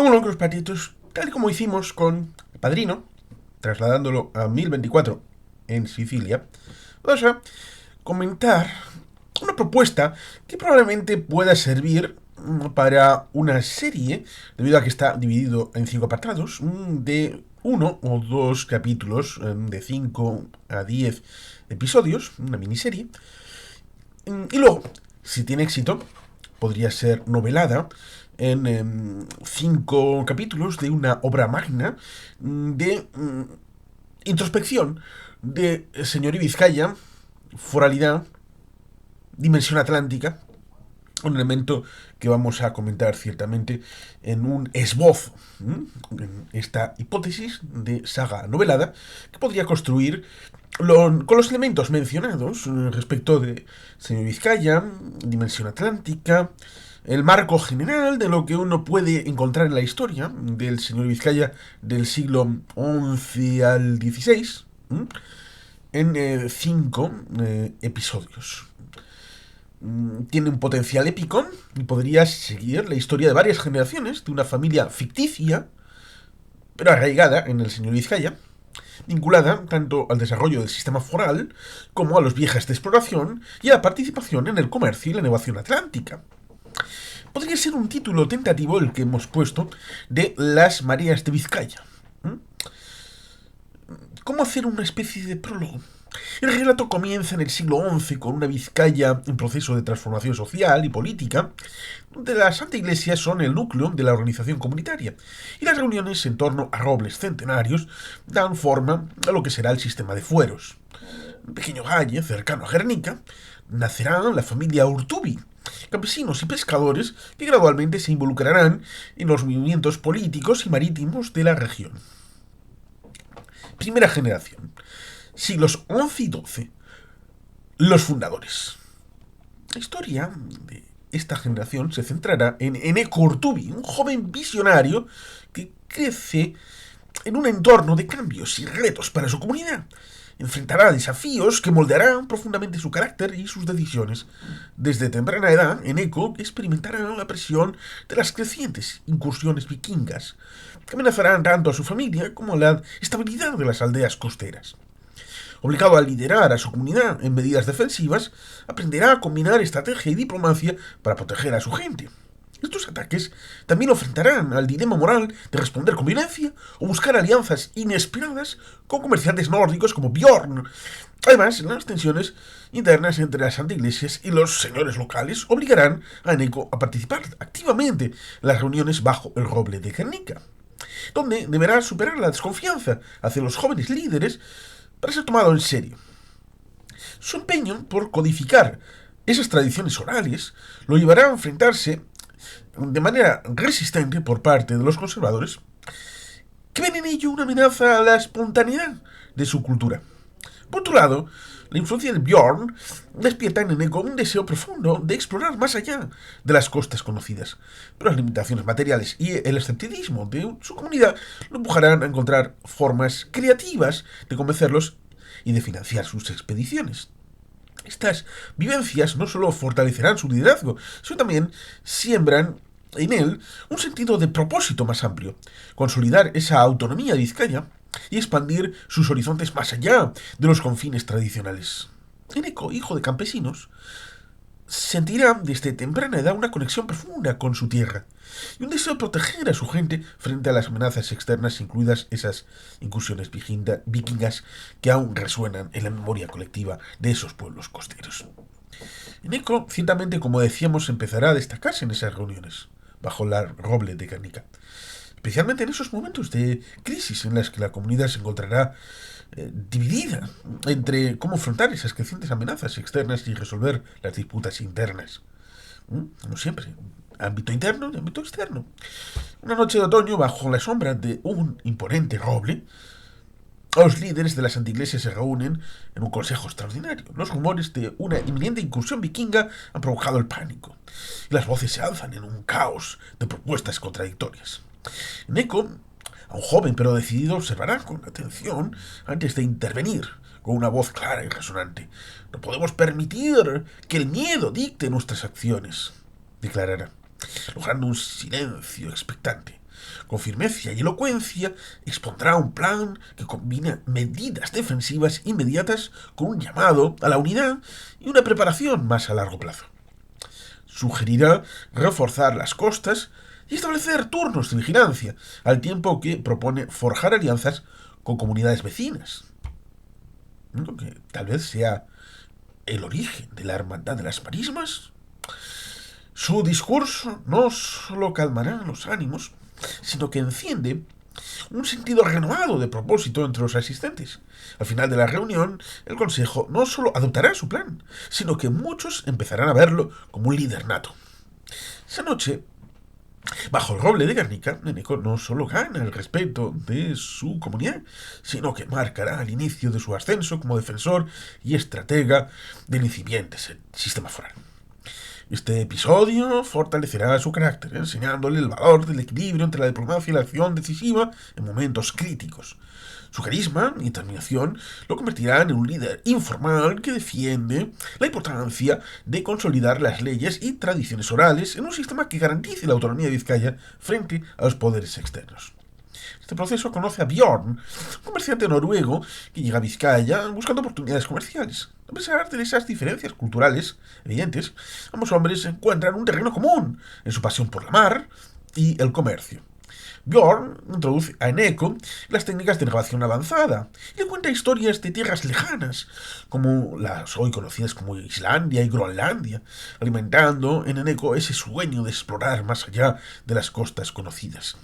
Luego los patitos, tal y como hicimos con El Padrino, trasladándolo a 1024 en Sicilia, vamos a comentar una propuesta que probablemente pueda servir para una serie, debido a que está dividido en 5 apartados, de 1 o 2 capítulos, de 5 a 10 episodios, una miniserie. Y luego, si tiene éxito, podría ser novelada en 5 capítulos de una obra magna de introspección de Señor y Vizcaya, foralidad, dimensión atlántica, un elemento que vamos a comentar ciertamente en un esbozo, en esta hipótesis de saga novelada que podría construir con los elementos mencionados respecto de Señor Vizcaya, dimensión atlántica, el marco general de lo que uno puede encontrar en la historia del Señor Vizcaya del siglo XI al XVI, en 5 episodios. Tiene un potencial épico y podría seguir la historia de varias generaciones de una familia ficticia, pero arraigada en el señor Vizcaya, vinculada tanto al desarrollo del sistema foral como a los viajes de exploración y a la participación en el comercio y la navegación atlántica. Podría ser un título tentativo el que hemos puesto de Las Mareas de Vizcaya. ¿Cómo hacer una especie de prólogo? El relato comienza en el siglo XI con una Vizcaya en proceso de transformación social y política, donde las Santa Iglesia son el núcleo de la organización comunitaria, y las reuniones en torno a robles centenarios dan forma a lo que será el sistema de fueros. En un pequeño valle cercano a Guernica nacerá la familia Urtubi, campesinos y pescadores que gradualmente se involucrarán en los movimientos políticos y marítimos de la región. Primera generación. Siglos XI y XII. Los fundadores. La historia de esta generación se centrará en Eneco Urtubi, un joven visionario que crece en un entorno de cambios y retos para su comunidad. Enfrentará desafíos que moldearán profundamente su carácter y sus decisiones. Desde temprana edad, Eneco experimentará la presión de las crecientes incursiones vikingas, que amenazarán tanto a su familia como a la estabilidad de las aldeas costeras. Obligado a liderar a su comunidad en medidas defensivas, aprenderá a combinar estrategia y diplomacia para proteger a su gente. Estos ataques también lo enfrentarán al dilema moral de responder con violencia o buscar alianzas inesperadas con comerciantes nórdicos como Bjorn. Además, las tensiones internas entre las antiiglesias y los señores locales obligarán a Eneco a participar activamente en las reuniones bajo el roble de Guernica, donde deberá superar la desconfianza hacia los jóvenes líderes para ser tomado en serio. Su empeño por codificar esas tradiciones orales lo llevará a enfrentarse de manera resistente por parte de los conservadores, que ven en ello una amenaza a la espontaneidad de su cultura. Por otro lado, la influencia de Bjorn despierta en Eneco un deseo profundo de explorar más allá de las costas conocidas, pero las limitaciones materiales y el escepticismo de su comunidad lo empujarán a encontrar formas creativas de convencerlos y de financiar sus expediciones. Estas vivencias no solo fortalecerán su liderazgo, sino también siembran en él un sentido de propósito más amplio, consolidar esa autonomía de Vizcaya y expandir sus horizontes más allá de los confines tradicionales. Eneco, hijo de campesinos, sentirá desde temprana edad una conexión profunda con su tierra y un deseo de proteger a su gente frente a las amenazas externas, incluidas esas incursiones vikingas que aún resuenan en la memoria colectiva de esos pueblos costeros. Eneco, ciertamente, como decíamos, empezará a destacarse en esas reuniones, bajo la roble de Guernica, especialmente en esos momentos de crisis en las que la comunidad se encontrará dividida entre cómo afrontar esas crecientes amenazas externas y resolver las disputas internas. Como siempre, ámbito interno y ámbito externo. Una noche de otoño, bajo la sombra de un imponente roble, los líderes de las antiiglesias se reúnen en un consejo extraordinario. Los rumores de una inminente incursión vikinga han provocado el pánico, y las voces se alzan en un caos de propuestas contradictorias. Eneco, a un joven pero decidido, observará con atención antes de intervenir, con una voz clara y resonante. No podemos permitir que el miedo dicte nuestras acciones, declarará, logrando un silencio expectante. Con firmeza y elocuencia expondrá un plan que combina medidas defensivas inmediatas con un llamado a la unidad y una preparación más a largo plazo. Sugerirá reforzar las costas y establecer turnos de vigilancia, al tiempo que propone forjar alianzas con comunidades vecinas, ¿no? Que tal vez sea el origen de la hermandad de las marismas. Su discurso no solo calmará los ánimos, sino que enciende un sentido renovado de propósito entre los asistentes. Al final de la reunión, el Consejo no solo adoptará su plan, sino que muchos empezarán a verlo como un líder nato. Esa noche, bajo el roble de Guernica, Eneco no solo gana el respeto de su comunidad, sino que marcará el inicio de su ascenso como defensor y estratega del incipiente sistema foral. Este episodio fortalecerá su carácter, enseñándole el valor del equilibrio entre la diplomacia y la acción decisiva en momentos críticos. Su carisma y determinación lo convertirán en un líder informal que defiende la importancia de consolidar las leyes y tradiciones orales en un sistema que garantice la autonomía de Vizcaya frente a los poderes externos. Este proceso conoce a Bjorn, un comerciante noruego que llega a Vizcaya buscando oportunidades comerciales. A pesar de esas diferencias culturales evidentes, ambos hombres encuentran un terreno común en su pasión por la mar y el comercio. Bjorn introduce a Eneco las técnicas de navegación avanzada y le cuenta historias de tierras lejanas, como las hoy conocidas como Islandia y Groenlandia, alimentando en Eneco ese sueño de explorar más allá de las costas conocidas.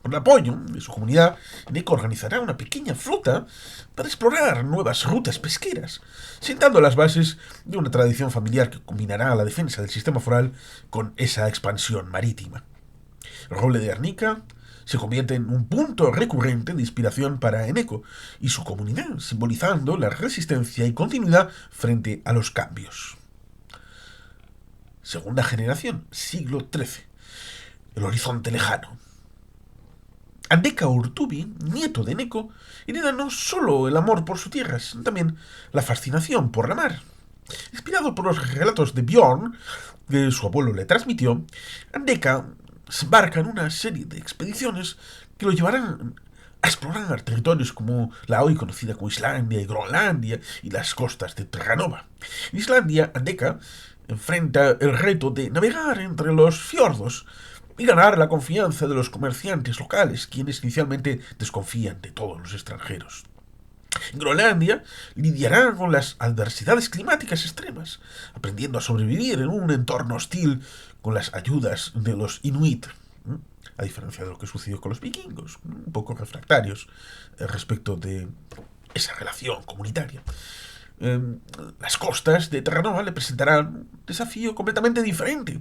Con el apoyo de su comunidad, Eneco organizará una pequeña flota para explorar nuevas rutas pesqueras, sentando las bases de una tradición familiar que combinará la defensa del sistema foral con esa expansión marítima. El roble de Guernica se convierte en un punto recurrente de inspiración para Eneco y su comunidad, simbolizando la resistencia y continuidad frente a los cambios. Segunda generación, siglo XIII. El horizonte lejano. Andeka Urtubi, nieto de Eneco, hereda no solo el amor por su tierra, sino también la fascinación por la mar. Inspirado por los relatos de Bjorn, que su abuelo le transmitió, Andeka se embarca en una serie de expediciones que lo llevarán a explorar territorios como la hoy conocida como Islandia y Groenlandia y las costas de Terranova. En Islandia, Andeka enfrenta el reto de navegar entre los fiordos y ganar la confianza de los comerciantes locales, quienes inicialmente desconfían de todos los extranjeros. En Groenlandia lidiará con las adversidades climáticas extremas, aprendiendo a sobrevivir en un entorno hostil con las ayudas de los inuit, a diferencia de lo que sucedió con los vikingos, un poco refractarios respecto de esa relación comunitaria. Las costas de Terranova le presentarán un desafío completamente diferente: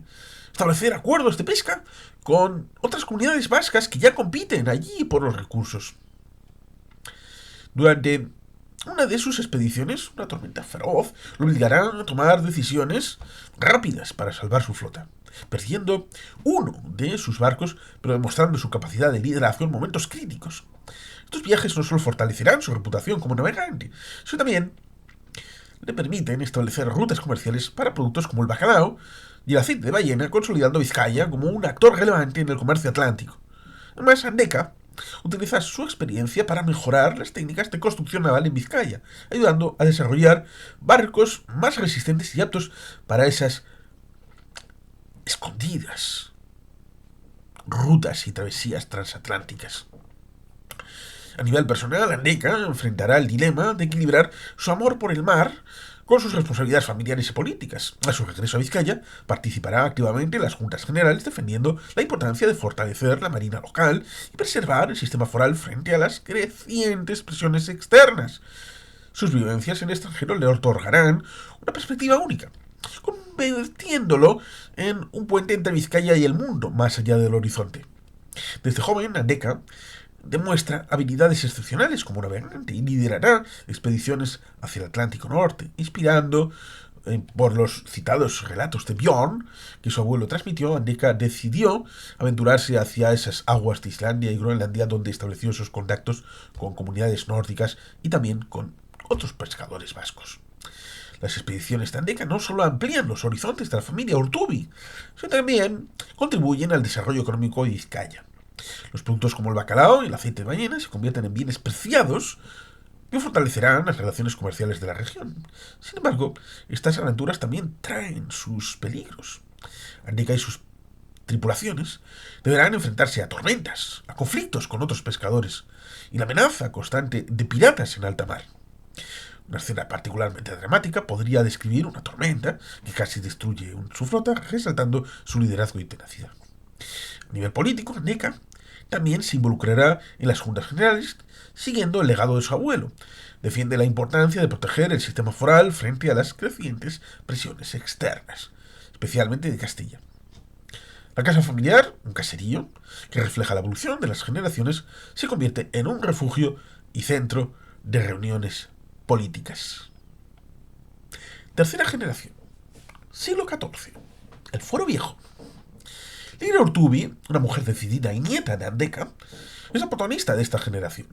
establecer acuerdos de pesca con otras comunidades vascas que ya compiten allí por los recursos. Durante una de sus expediciones, una tormenta feroz lo obligará a tomar decisiones rápidas para salvar su flota, perdiendo uno de sus barcos, pero demostrando su capacidad de liderazgo en momentos críticos. Estos viajes no solo fortalecerán su reputación como navegante, sino también le permiten establecer rutas comerciales para productos como el bacalao y el aceite de ballena, consolidando Vizcaya como un actor relevante en el comercio atlántico. Además, Andeka utiliza su experiencia para mejorar las técnicas de construcción naval en Vizcaya, ayudando a desarrollar barcos más resistentes y aptos para esas escondidas rutas y travesías transatlánticas. A nivel personal, Andeka enfrentará el dilema de equilibrar su amor por el mar con sus responsabilidades familiares y políticas. A su regreso a Vizcaya, participará activamente en las juntas generales defendiendo la importancia de fortalecer la marina local y preservar el sistema foral frente a las crecientes presiones externas. Sus vivencias en el extranjero le otorgarán una perspectiva única, convirtiéndolo en un puente entre Vizcaya y el mundo, más allá del horizonte. Desde joven, Andeka demuestra habilidades excepcionales como navegante y liderará expediciones hacia el Atlántico Norte, inspirando por los citados relatos de Bjorn que su abuelo transmitió. Andeka decidió aventurarse hacia esas aguas de Islandia y Groenlandia, donde estableció sus contactos con comunidades nórdicas y también con otros pescadores vascos. Las expediciones de Andeka no solo amplían los horizontes de la familia Urtubi, sino también contribuyen al desarrollo económico de Vizcaya. Los productos como el bacalao y el aceite de ballena se convierten en bienes preciados que fortalecerán las relaciones comerciales de la región. Sin embargo, estas aventuras también traen sus peligros. Andika y sus tripulaciones deberán enfrentarse a tormentas, a conflictos con otros pescadores y la amenaza constante de piratas en alta mar. Una escena particularmente dramática podría describir una tormenta que casi destruye su flota, resaltando su liderazgo y tenacidad. A nivel político, Andika también se involucrará en las juntas generales, siguiendo el legado de su abuelo. Defiende la importancia de proteger el sistema foral frente a las crecientes presiones externas, especialmente de Castilla. La casa familiar, un caserío, que refleja la evolución de las generaciones, se convierte en un refugio y centro de reuniones políticas. Tercera generación, siglo XIV, el Fuero Viejo. Lira Urtubi, una mujer decidida y nieta de Andeka, es la protagonista de esta generación.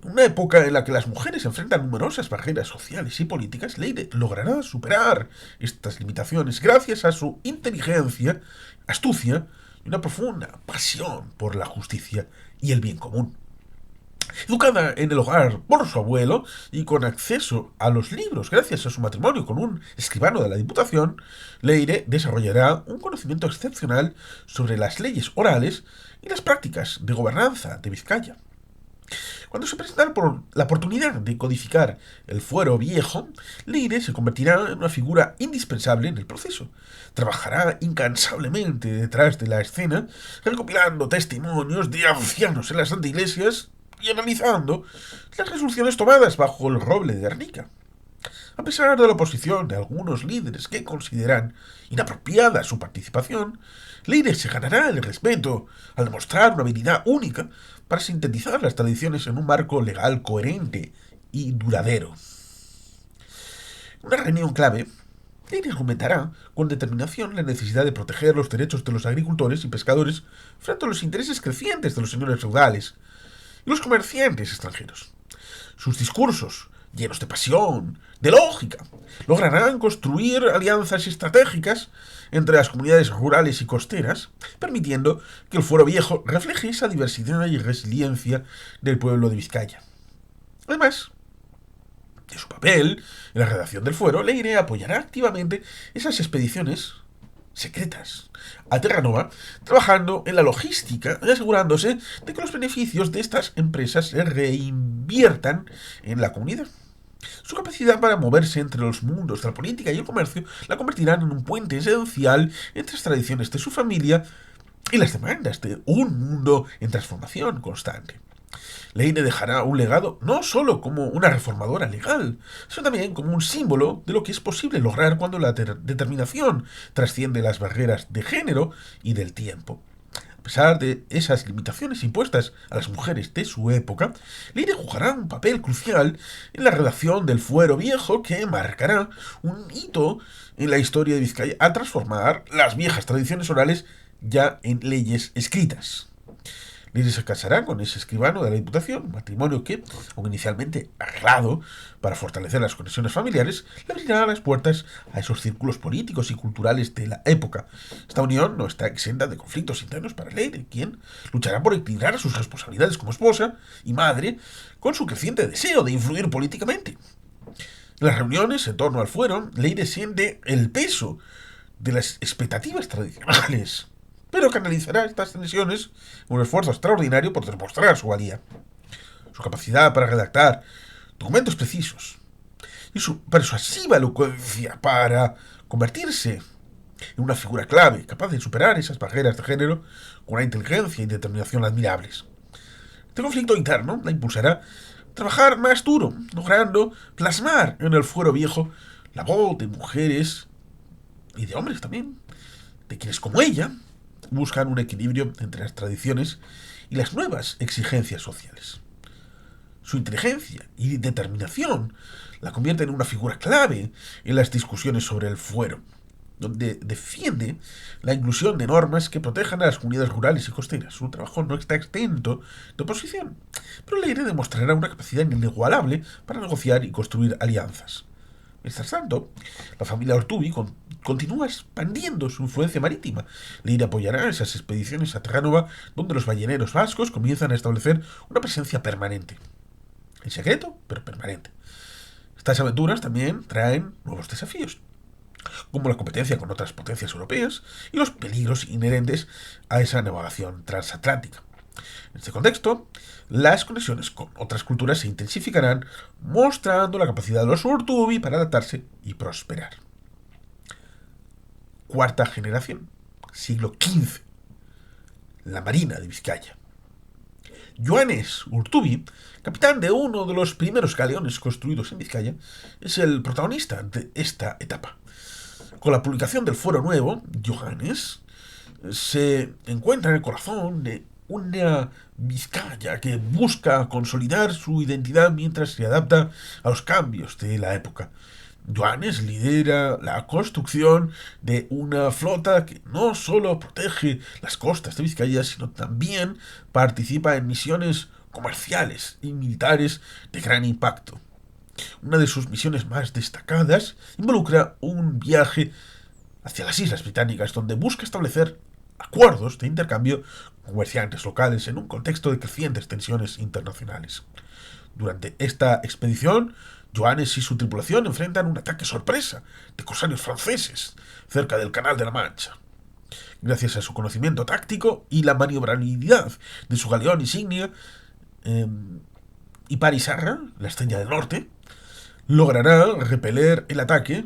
En una época en la que las mujeres enfrentan numerosas barreras sociales y políticas, Leire logrará superar estas limitaciones gracias a su inteligencia, astucia y una profunda pasión por la justicia y el bien común. Educada en el hogar por su abuelo y con acceso a los libros gracias a su matrimonio con un escribano de la Diputación, Leire desarrollará un conocimiento excepcional sobre las leyes orales y las prácticas de gobernanza de Vizcaya. Cuando se presenta la oportunidad de codificar el Fuero Viejo, Leire se convertirá en una figura indispensable en el proceso. Trabajará incansablemente detrás de la escena, recopilando testimonios de ancianos en las ante'iglesias y analizando las resoluciones tomadas bajo el roble de Arnica. A pesar de la oposición de algunos líderes que consideran inapropiada su participación, Leire se ganará el respeto al demostrar una habilidad única para sintetizar las tradiciones en un marco legal coherente y duradero. En una reunión clave, Leire argumentará con determinación la necesidad de proteger los derechos de los agricultores y pescadores frente a los intereses crecientes de los señores feudales y los comerciantes extranjeros. Sus discursos, llenos de pasión, de lógica, lograrán construir alianzas estratégicas entre las comunidades rurales y costeras, permitiendo que el Fuero Viejo refleje esa diversidad y resiliencia del pueblo de Vizcaya. Además de su papel en la redacción del Fuero, Leire apoyará activamente esas expediciones secretas a Terra Nova, trabajando en la logística y asegurándose de que los beneficios de estas empresas se reinviertan en la comunidad. Su capacidad para moverse entre los mundos de la política y el comercio la convertirán en un puente esencial entre las tradiciones de su familia y las demandas de un mundo en transformación constante. Leire dejará un legado no solo como una reformadora legal, sino también como un símbolo de lo que es posible lograr cuando la determinación trasciende las barreras de género y del tiempo. A pesar de esas limitaciones impuestas a las mujeres de su época, Leire jugará un papel crucial en la redacción del Fuero Viejo que marcará un hito en la historia de Vizcaya al transformar las viejas tradiciones orales ya en leyes escritas. Leire se casará con ese escribano de la Diputación, un matrimonio que, aunque inicialmente arreglado para fortalecer las conexiones familiares, le abrirá las puertas a esos círculos políticos y culturales de la época. Esta unión no está exenta de conflictos internos para Leire, quien luchará por equilibrar sus responsabilidades como esposa y madre con su creciente deseo de influir políticamente. En las reuniones en torno al Fuero, Leire siente el peso de las expectativas tradicionales, pero canalizará estas tensiones en un esfuerzo extraordinario por demostrar su valía. Su capacidad para redactar documentos precisos y su persuasiva elocuencia para convertirse en una figura clave, capaz de superar esas barreras de género con una inteligencia y determinación admirables. Este conflicto interno la impulsará a trabajar más duro, logrando plasmar en el Fuero Viejo la voz de mujeres y de hombres también, de quienes como ella buscan un equilibrio entre las tradiciones y las nuevas exigencias sociales. Su inteligencia y determinación la convierten en una figura clave en las discusiones sobre el fuero, donde defiende la inclusión de normas que protejan a las comunidades rurales y costeras. Su trabajo no está exento de oposición, pero Leire demostrará una capacidad inigualable para negociar y construir alianzas. Mientras tanto, la familia Ortubi continúa expandiendo su influencia marítima. Leire apoyará esas expediciones a Terranova, donde los balleneros vascos comienzan a establecer una presencia permanente. En secreto, pero permanente. Estas aventuras también traen nuevos desafíos, como la competencia con otras potencias europeas y los peligros inherentes a esa navegación transatlántica. En este contexto, las conexiones con otras culturas se intensificarán, mostrando la capacidad de los Urtubi para adaptarse y prosperar. Cuarta generación, siglo XV. La Marina de Vizcaya. Joanes Urtubi, capitán de uno de los primeros galeones construidos en Vizcaya, es el protagonista de esta etapa. Con la publicación del Fuero Nuevo, Joanes se encuentra en el corazón de una Vizcaya que busca consolidar su identidad mientras se adapta a los cambios de la época. Joanes lidera la construcción de una flota que no solo protege las costas de Vizcaya, sino también participa en misiones comerciales y militares de gran impacto. Una de sus misiones más destacadas involucra un viaje hacia las Islas Británicas, donde busca establecer acuerdos de intercambio con comerciantes locales en un contexto de crecientes tensiones internacionales. Durante esta expedición, Joanes y su tripulación enfrentan un ataque sorpresa de corsarios franceses cerca del Canal de la Mancha. Gracias a su conocimiento táctico y la maniobrabilidad de su galeón insignia, Iparizarra, la Estrella del Norte, logrará repeler el ataque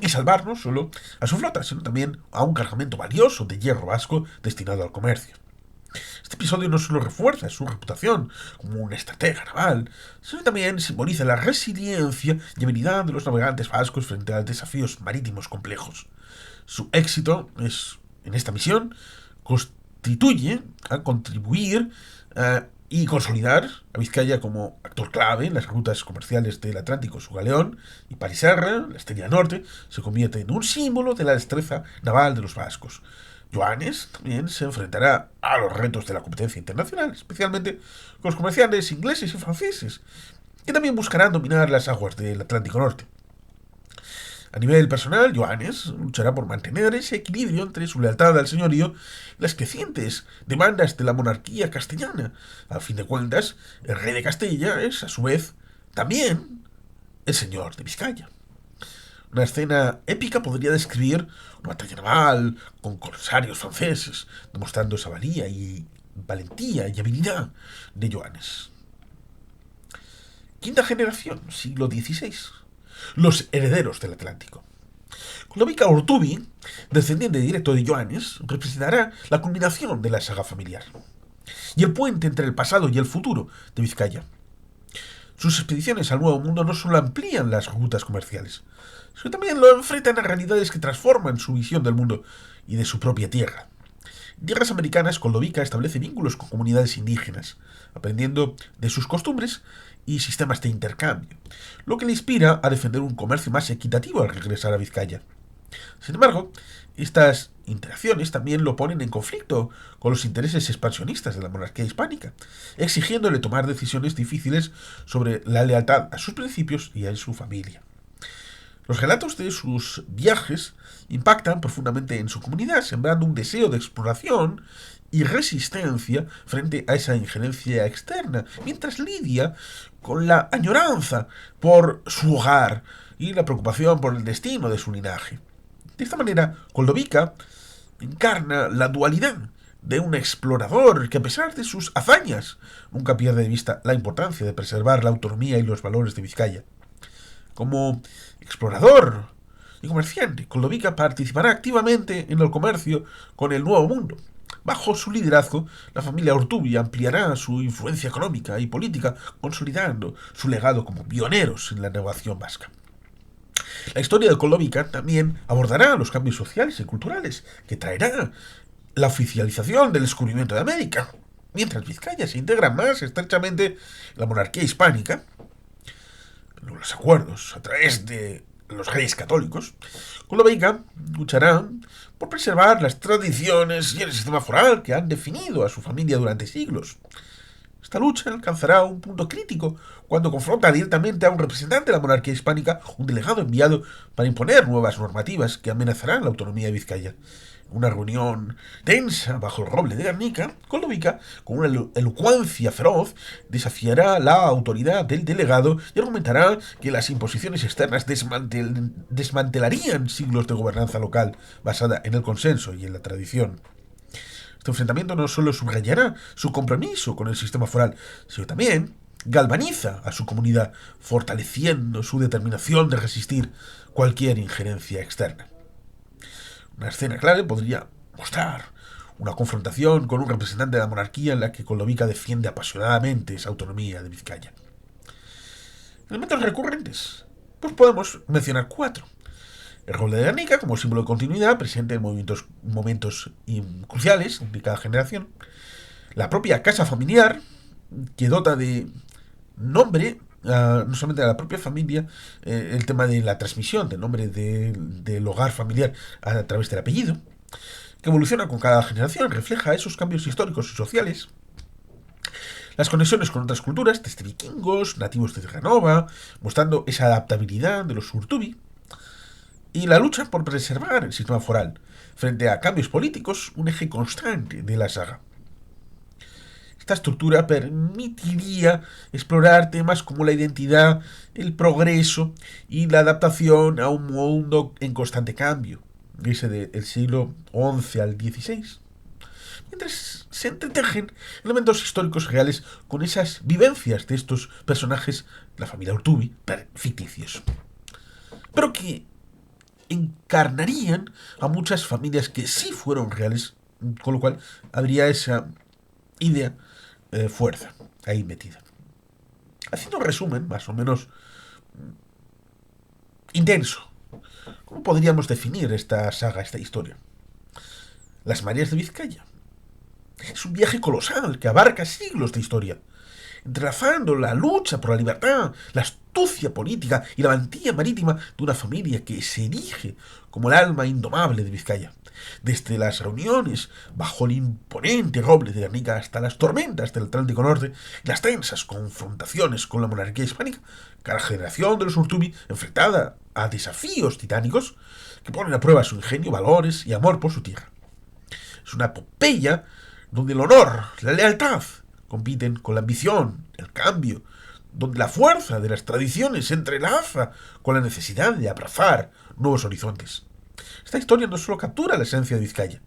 y salvar no solo a su flota, sino también a un cargamento valioso de hierro vasco destinado al comercio. Este episodio no solo refuerza su reputación como un estratega naval, sino también simboliza la resiliencia y habilidad de los navegantes vascos frente a desafíos marítimos complejos. Su éxito en esta misión contribuye a contribuir y consolidar a Vizcaya como actor clave en las rutas comerciales del Atlántico. Su galeón, Iparizarra, la Estrella Norte, se convierte en un símbolo de la destreza naval de los vascos. Joanes también se enfrentará a los retos de la competencia internacional, especialmente con los comerciantes ingleses y franceses, que también buscarán dominar las aguas del Atlántico Norte. A nivel personal, Joanes luchará por mantener ese equilibrio entre su lealtad al señorío y las crecientes demandas de la monarquía castellana. A fin de cuentas, el rey de Castilla es, a su vez, también el señor de Vizcaya. Una escena épica podría describir una batalla naval con corsarios franceses, demostrando esa valía y valentía y habilidad de Joanes. Quinta generación, siglo XVI. Los herederos del Atlántico. Lodovica Urtubi, descendiente directo de Joanes, representará la culminación de la saga familiar y el puente entre el pasado y el futuro de Vizcaya. Sus expediciones al Nuevo Mundo no solo amplían las rutas comerciales, sino también lo enfrentan a realidades que transforman su visión del mundo y de su propia tierra. En tierras americanas, Koldovica establece vínculos con comunidades indígenas, aprendiendo de sus costumbres y sistemas de intercambio, lo que le inspira a defender un comercio más equitativo al regresar a Vizcaya. Sin embargo, estas interacciones también lo ponen en conflicto con los intereses expansionistas de la monarquía hispánica, exigiéndole tomar decisiones difíciles sobre la lealtad a sus principios y a su familia. Los relatos de sus viajes impactan profundamente en su comunidad, sembrando un deseo de exploración y resistencia frente a esa injerencia externa, mientras lidia con la añoranza por su hogar y la preocupación por el destino de su linaje. De esta manera, Koldovica encarna la dualidad de un explorador que, a pesar de sus hazañas, nunca pierde de vista la importancia de preservar la autonomía y los valores de Vizcaya. Como explorador y comerciante, Koldovica participará activamente en el comercio con el Nuevo Mundo. Bajo su liderazgo, la familia Urtubi ampliará su influencia económica y política, consolidando su legado como pioneros en la navegación vasca. La historia de Koldovica también abordará los cambios sociales y culturales que traerá la oficialización del descubrimiento de América, mientras Vizcaya se integra más estrechamente en la monarquía hispánica. Los acuerdos a través de los reyes católicos, Koldovica luchará por preservar las tradiciones y el sistema foral que han definido a su familia durante siglos. Esta lucha alcanzará un punto crítico cuando confronta directamente a un representante de la monarquía hispánica, un delegado enviado para imponer nuevas normativas que amenazarán la autonomía de Vizcaya. Una reunión tensa bajo el roble de Guernica, Colovica, con una elocuencia feroz, desafiará la autoridad del delegado y argumentará que las imposiciones externas desmantelarían siglos de gobernanza local basada en el consenso y en la tradición. Este enfrentamiento no solo subrayará su compromiso con el sistema foral, sino también galvaniza a su comunidad, fortaleciendo su determinación de resistir cualquier injerencia externa. Una escena clave podría mostrar una confrontación con un representante de la monarquía en la que Colovica defiende apasionadamente esa autonomía de Vizcaya. Elementos recurrentes. Pues podemos mencionar 4. El roble de Guernica como símbolo de continuidad, presente en momentos cruciales de cada generación. La propia casa familiar, que dota de nombre no solamente a la propia familia, el tema de la transmisión del nombre del hogar familiar a través del apellido, que evoluciona con cada generación, refleja esos cambios históricos y sociales. Las conexiones con otras culturas, desde vikingos, nativos de Terranova, mostrando esa adaptabilidad de los Urtubi, y la lucha por preservar el sistema foral frente a cambios políticos, un eje constante de la saga. Esta estructura permitiría explorar temas como la identidad, el progreso y la adaptación a un mundo en constante cambio, ese del siglo XI al XVI, mientras se entretejen elementos históricos reales con esas vivencias de estos personajes, la familia Urtubi, ficticios, pero que encarnarían a muchas familias que sí fueron reales, con lo cual habría esa idea fuerza ahí metida. Haciendo un resumen más o menos intenso, ¿cómo podríamos definir esta saga, esta historia? Las Marías de Vizcaya. Es un viaje colosal que abarca siglos de historia, entrelazando la lucha por la libertad, la astucia política y la valentía marítima de una familia que se erige como el alma indomable de Vizcaya. Desde las reuniones bajo el imponente roble de Guernica hasta las tormentas del Atlántico Norte y las tensas confrontaciones con la monarquía hispánica, cada generación de los Urtubi enfrentada a desafíos titánicos que ponen a prueba su ingenio, valores y amor por su tierra. Es una epopeya donde el honor, la lealtad compiten con la ambición, el cambio, donde la fuerza de las tradiciones se entrelaza con la necesidad de abrazar nuevos horizontes. Esta historia no solo captura la esencia de Vizcaya,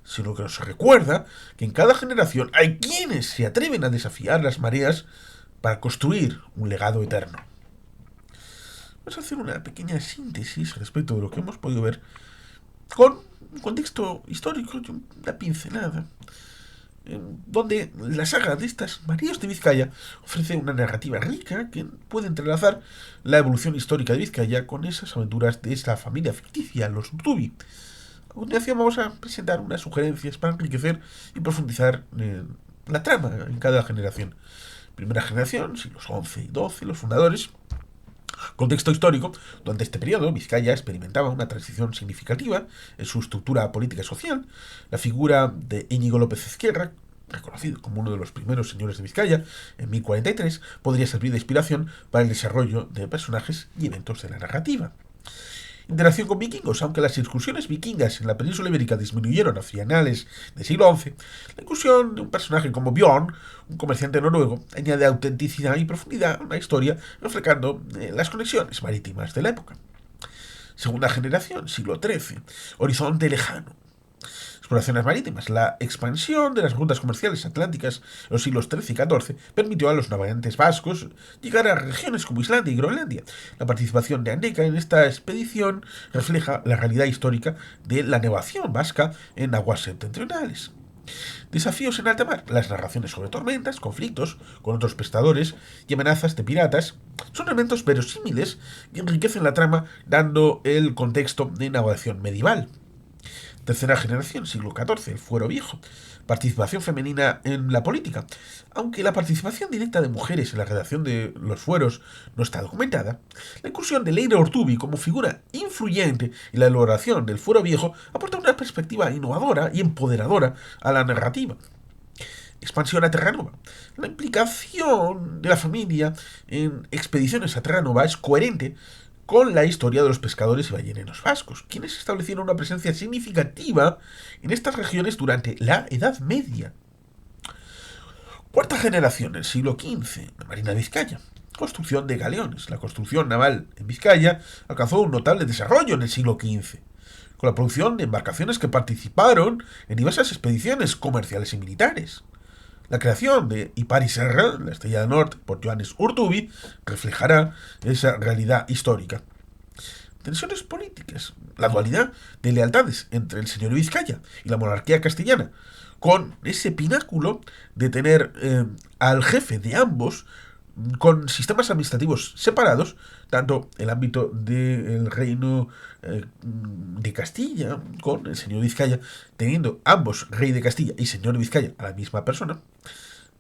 sino que nos recuerda que en cada generación hay quienes se atreven a desafiar las mareas para construir un legado eterno. Vamos a hacer una pequeña síntesis respecto de lo que hemos podido ver con un contexto histórico y una pincelada, donde la saga de estas Marías de Vizcaya ofrece una narrativa rica que puede entrelazar la evolución histórica de Vizcaya con esas aventuras de esta familia ficticia, los Urtubi. A continuación vamos a presentar unas sugerencias para enriquecer y profundizar la trama en cada generación. Primera generación, siglos XI y XII, los fundadores. Contexto histórico: durante este periodo, Vizcaya experimentaba una transición significativa en su estructura política y social. La figura de Íñigo López Ezquerra, reconocido como uno de los primeros señores de Vizcaya, en 1043, podría servir de inspiración para el desarrollo de personajes y eventos de la narrativa. Interacción con vikingos. Aunque las incursiones vikingas en la península ibérica disminuyeron a finales del siglo XI, la incursión de un personaje como Bjorn, un comerciante noruego, añade autenticidad y profundidad a una historia, reflejando las conexiones marítimas de la época. Segunda generación, siglo XIII. Horizonte lejano. Exploraciones marítimas. La expansión de las rutas comerciales atlánticas en los siglos XIII y XIV permitió a los navegantes vascos llegar a regiones como Islandia y Groenlandia. La participación de Aneka en esta expedición refleja la realidad histórica de la navegación vasca en aguas septentrionales. Desafíos en alta mar. Las narraciones sobre tormentas, conflictos con otros pescadores y amenazas de piratas son elementos verosímiles que enriquecen la trama, dando el contexto de navegación medieval. Tercera generación, siglo XIV, el fuero viejo. Participación femenina en la política. Aunque la participación directa de mujeres en la redacción de los fueros no está documentada, la incursión de Leire Urtubi como figura influyente en la elaboración del fuero viejo aporta una perspectiva innovadora y empoderadora a la narrativa. Expansión a Terranova. La implicación de la familia en expediciones a Terranova es coherente con la historia de los pescadores y balleneros vascos, quienes establecieron una presencia significativa en estas regiones durante la Edad Media. Cuarta generación, el siglo XV, la Marina de Vizcaya. Construcción de galeones. La construcción naval en Vizcaya alcanzó un notable desarrollo en el siglo XV, con la producción de embarcaciones que participaron en diversas expediciones comerciales y militares. La creación de Ipar Serra, la Estrella del Norte, por Johannes Urtubey, reflejará esa realidad histórica. Tensiones políticas, la dualidad de lealtades entre el señorío de Vizcaya y la monarquía castellana, con ese pináculo de tener al jefe de ambos con sistemas administrativos separados, tanto el ámbito del reino de Castilla, con el señor de Vizcaya, teniendo ambos, rey de Castilla y señor de Vizcaya, a la misma persona.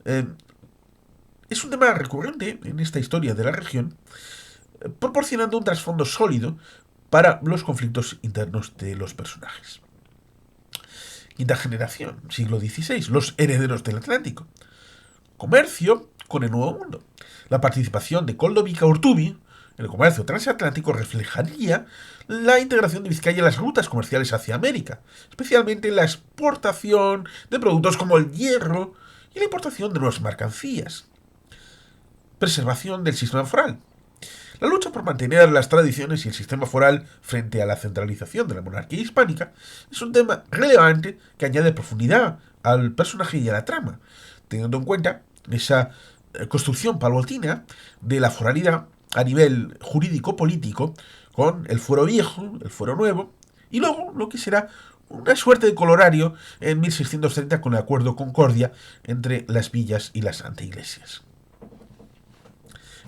eh, es un tema recurrente en esta historia de la región, proporcionando un trasfondo sólido para los conflictos internos de los personajes. Quinta generación, siglo XVI, los herederos del Atlántico. Comercio con el Nuevo Mundo. La participación de Koldovica Urtubey en el comercio transatlántico reflejaría la integración de Vizcaya en las rutas comerciales hacia América, especialmente la exportación de productos como el hierro y la importación de nuevas mercancías. Preservación del sistema foral. La lucha por mantener las tradiciones y el sistema foral frente a la centralización de la monarquía hispánica es un tema relevante que añade profundidad al personaje y a la trama, teniendo en cuenta esa construcción paulatina de la foralidad a nivel jurídico-político con el fuero viejo, el fuero nuevo, y luego lo que será una suerte de colorario en 1630 con el Acuerdo Concordia entre las villas y las anteiglesias.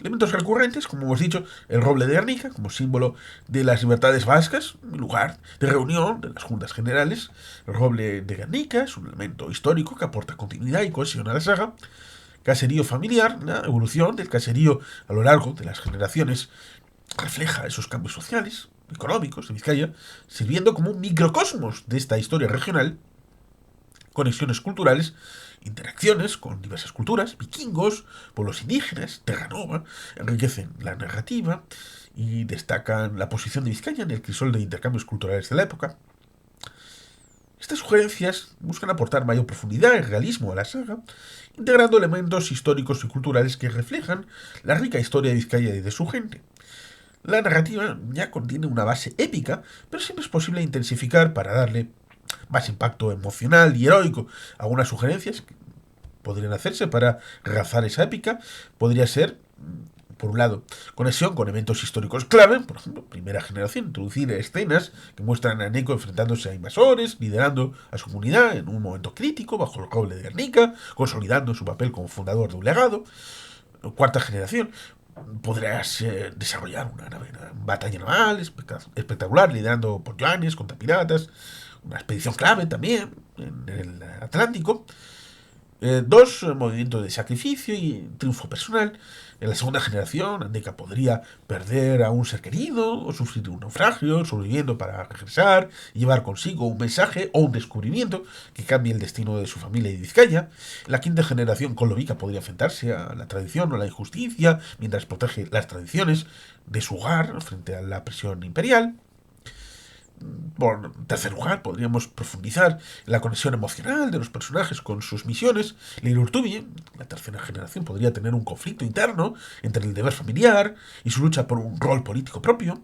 Elementos recurrentes, como hemos dicho, el roble de Guernica, como símbolo de las libertades vascas, lugar de reunión de las juntas generales. El roble de Guernica es un elemento histórico que aporta continuidad y cohesión a la saga. Caserío familiar, la evolución del caserío a lo largo de las generaciones refleja esos cambios sociales, económicos de Vizcaya, sirviendo como un microcosmos de esta historia regional. Conexiones culturales, interacciones con diversas culturas, vikingos, pueblos indígenas, Terranova, enriquecen la narrativa y destacan la posición de Vizcaya en el crisol de intercambios culturales de la época. Estas sugerencias buscan aportar mayor profundidad y realismo a la saga, integrando elementos históricos y culturales que reflejan la rica historia de Vizcaya y de su gente. La narrativa ya contiene una base épica, pero siempre es posible intensificar para darle más impacto emocional y heroico. Algunas sugerencias que podrían hacerse para realzar esa épica podría ser, por un lado, conexión con eventos históricos clave, por ejemplo, primera generación, introducir escenas que muestran a Neko enfrentándose a invasores, liderando a su comunidad en un momento crítico bajo el roble de Guernica, consolidando su papel como fundador de un legado. Cuarta generación, podrás desarrollar una batalla naval espectacular, liderando por Johannes contra piratas, una expedición clave también en el Atlántico. Dos, movimientos de sacrificio y triunfo personal. En la segunda generación, Andeka podría perder a un ser querido o sufrir un naufragio, sobreviviendo para regresar y llevar consigo un mensaje o un descubrimiento que cambie el destino de su familia y de Vizcaya. En la quinta generación, Koldovica podría enfrentarse a la tradición o la injusticia mientras protege las tradiciones de su hogar frente a la presión imperial. Por tercer lugar, podríamos profundizar en la conexión emocional de los personajes con sus misiones. Leir Urtubey, la tercera generación, podría tener un conflicto interno entre el deber familiar y su lucha por un rol político propio,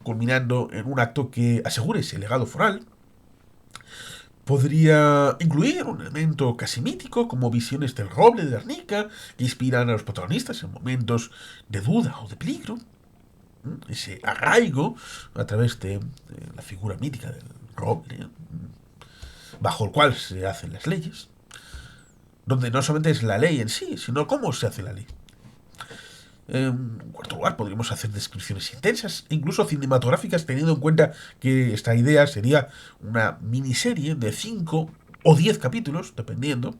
culminando en un acto que asegure ese legado foral. Podría incluir un elemento casi mítico, como visiones del roble de Guernica, que inspiran a los protagonistas en momentos de duda o de peligro. Ese arraigo a través de la figura mítica del roble, bajo el cual se hacen las leyes, donde no solamente es la ley en sí, sino cómo se hace la ley. En cuarto lugar, podríamos hacer descripciones intensas, incluso cinematográficas, teniendo en cuenta que esta idea sería una miniserie de 5 o 10 capítulos, dependiendo.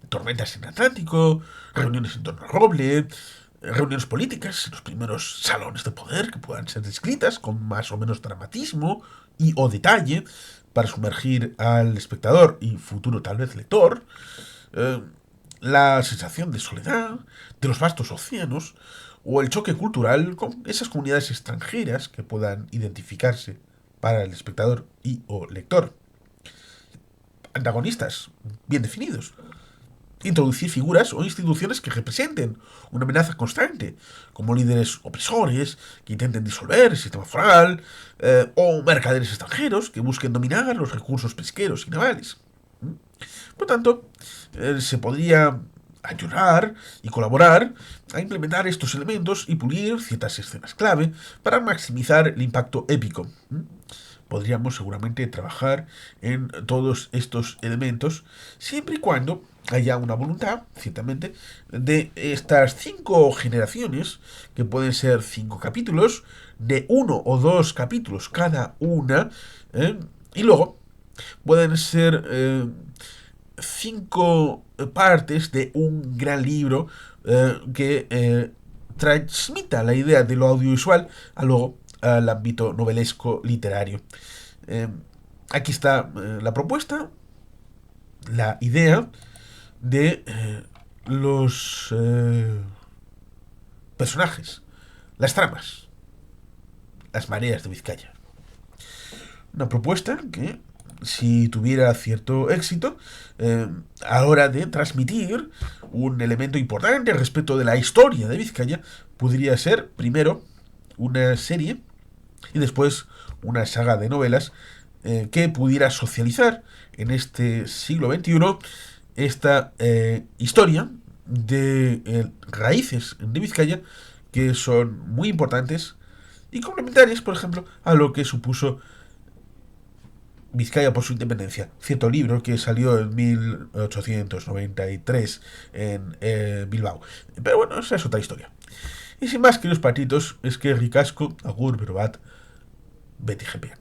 Tormentas en el Atlántico, reuniones en torno al roble, reuniones políticas, los primeros salones de poder que puedan ser descritas con más o menos dramatismo y o detalle, para sumergir al espectador y futuro tal vez lector, la sensación de soledad, de los vastos océanos, o el choque cultural con esas comunidades extranjeras que puedan identificarse para el espectador y o lector. Antagonistas bien definidos. Introducir figuras o instituciones que representen una amenaza constante, como líderes opresores que intenten disolver el sistema foral, o mercaderes extranjeros que busquen dominar los recursos pesqueros y navales. Por tanto, se podría ayudar y colaborar a implementar estos elementos y pulir ciertas escenas clave para maximizar el impacto épico. Podríamos seguramente trabajar en todos estos elementos siempre y cuando haya una voluntad, ciertamente, de estas 5 generaciones, que pueden ser 5 capítulos, de 1 o 2 capítulos cada una, y luego pueden ser 5 partes de un gran libro que transmita la idea de lo audiovisual a luego al ámbito novelesco literario. Aquí está la propuesta, la idea de los personajes, las tramas, las mareas de Vizcaya. Una propuesta que, si tuviera cierto éxito, a la hora de transmitir un elemento importante respecto de la historia de Vizcaya, podría ser primero una serie y después una saga de novelas que pudiera socializar en este siglo XXI esta historia de raíces de Vizcaya que son muy importantes y complementarias, por ejemplo, a lo que supuso Vizcaya por su independencia. Cierto libro que salió en 1893 en Bilbao. Pero bueno, esa es otra historia. Y sin más, queridos patitos, es que ricasco, agur, berobat, beti jepean.